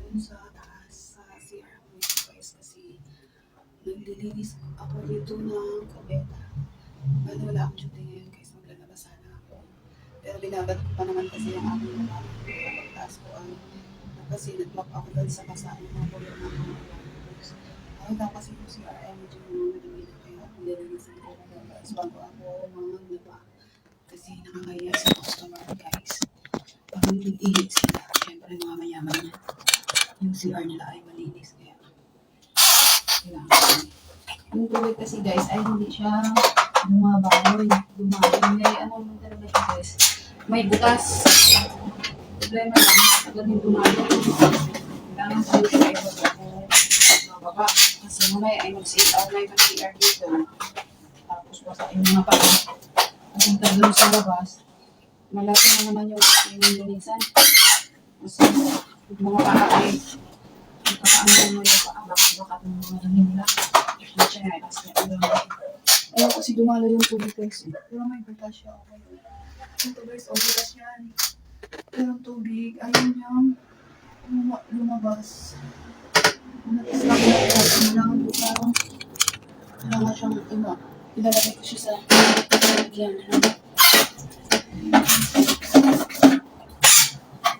dun sa taas, sa CR ko guys, kasi naglilinis ako dito ng kabeta. Bale, wala akong duty ngayon guys, maglalabas sana ako. Pero binabad ko pa naman kasi yung aking mga pagtaas ko ang kasi nagmap ako dahil sa kasaan ng mga kulong ng mga guys. Ako daw kasi yung CR ay medyo madumi na kaya nililinisan ko na guys bago ako maglaba. Kasi nakakaya sa customer guys. Pag nag-iihit sila, syempre mga mayaman yan. Yung CR nila ay malinis kaya kailangan. Yung tubig kasi guys ay hindi siya bumabahoy. May ano naman talaga siya guys. May butas. Problema lang, agad yung bumahoy. Kailangan sa iyo ay mababa. Kasi mamaya ay mag-CR na yung CR dito. Tapos basahin mga pa. Papunta doon sa labas. Malaki na naman yung linisan. Kasi mga paa ay magkakaano naman yung paa. Baka ng mga nila. Hindi siya ay kasi ayaw kasi dumalo yung tubig guys. Pero may butas siya. Okay. Ito guys, butas yan. Pero yung tubig, ayaw niyang lumabas. Natis lang kailangan ko parang kailangan siyang ilalagay ko siya sa lagyan.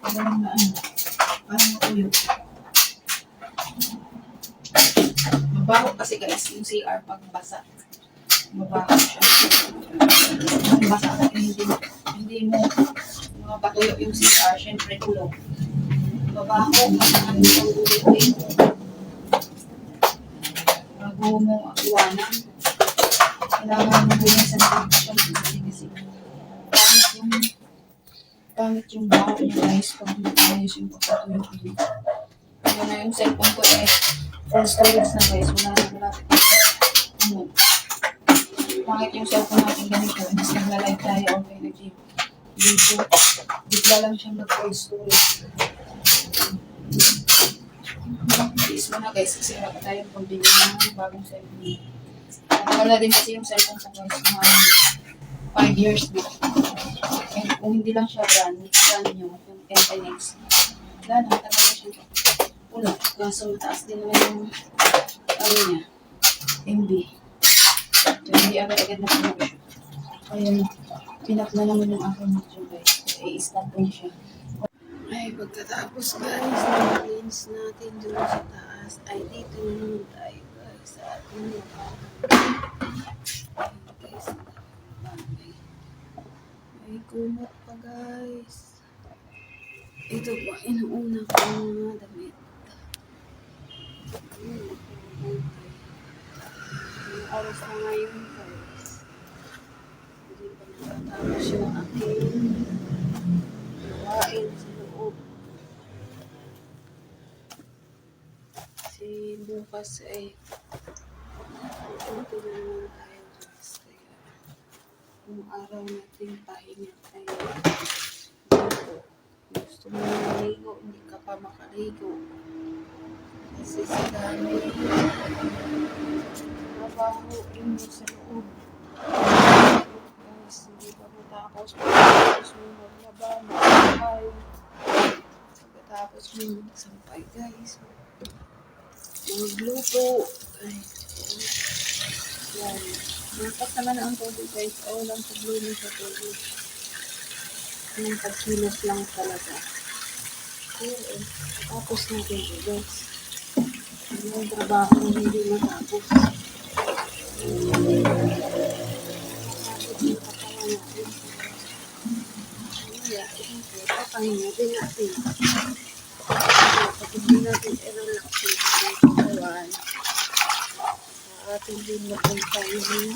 Parang matuyo. Mabaho kasi guys yung CR pag basa. Mabaho siya. Pag basa na hindi mo mapatuyo yung CR, syempre kulong. Mabaho kasi yung ulit bago mo iwanan. Kailangan mo binisan siya kasi pangit yung baho niya guys pag ayos yung pagkatuyo ko. Kaya na yung cellphone ko full storage na guys. Wala na pangit yung cellphone natin ganito. Mas nagla-live tayo okay nag-gym. Dito, bigla lang siyang mag-full storage. Please mo na guys kasi wala pa tayong pambili ng bagong cellphone. Wala din kasi yung cellphone ko guys mga 5 years na. And kung hindi lang siya brand new, yung Infinix. Wala na, talaga siya. Ulo, kaso mataas din naman yung niya, MB. So, hindi agad-agad na puno siya. Kaya pinak na naman yung aking video guys. I-stop ko siya. Ay, pagkatapos guys, na-cleanse natin doon sa taas. Ay, dito na naman tayo guys. Sa ating lupa. Guys, ay, kumot pa guys. Ito po, inuuna ko mga damit. Ang oras na ngayon guys. Hindi pa nakatapos yung aking gawain sa loob. Kasi bukas ay ito na naman tayo guys. Kaya yung araw natin pahinga ay dito. Gusto mo maligo, hindi ka pa makaligo. Kasi sa dami trabaho rin sa loob. Guys, hindi pa matapos. Pagkatapos mo maglaba, magsampay. Pagkatapos mo magsampay guys. Magluto. Ay, yan. Napas naman ang tubig guys. O lang pagluluto sa tubig. Yung pagkilos lang talaga. Okay, tapos natin guys. Yung trabaho hindi matapos. Papahinga din natin. Pag hindi natin i-relax yung katawan, sa ating din mapuntahin.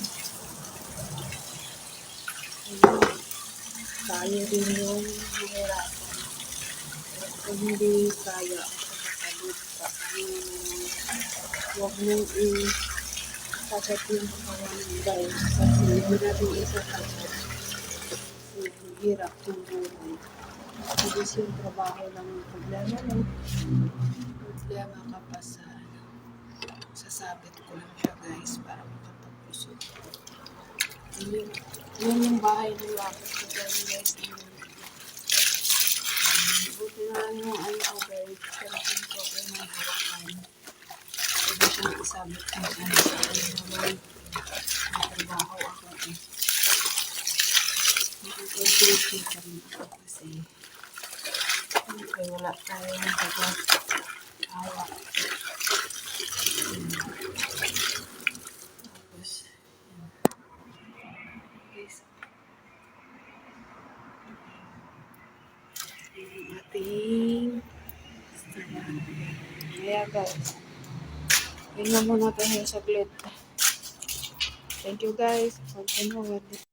Kaya rin yung mahirapan. Kung hindi kaya ang pagkakalip pa, huwag mong i-sagat yung katawan guys. Kasi hindi natin isa-sagat. Kasi hirap yung buhay. Kasi yung trabaho lang yung problema lang. Problema ka pa sa sasabit ko lang siya guys para makapag-usok. Yun yung bahay ng lapis ko guys. Buti na lang yung guys. Cellphone ko. abot sa ano sa naman trabaho ako eh. Nakapag-duty pa rin ako kasi wala tayo ng pag-awa. Tapos, guys, yung ating kaya guys, yun na muna tayo saglit. Thank you guys for watching.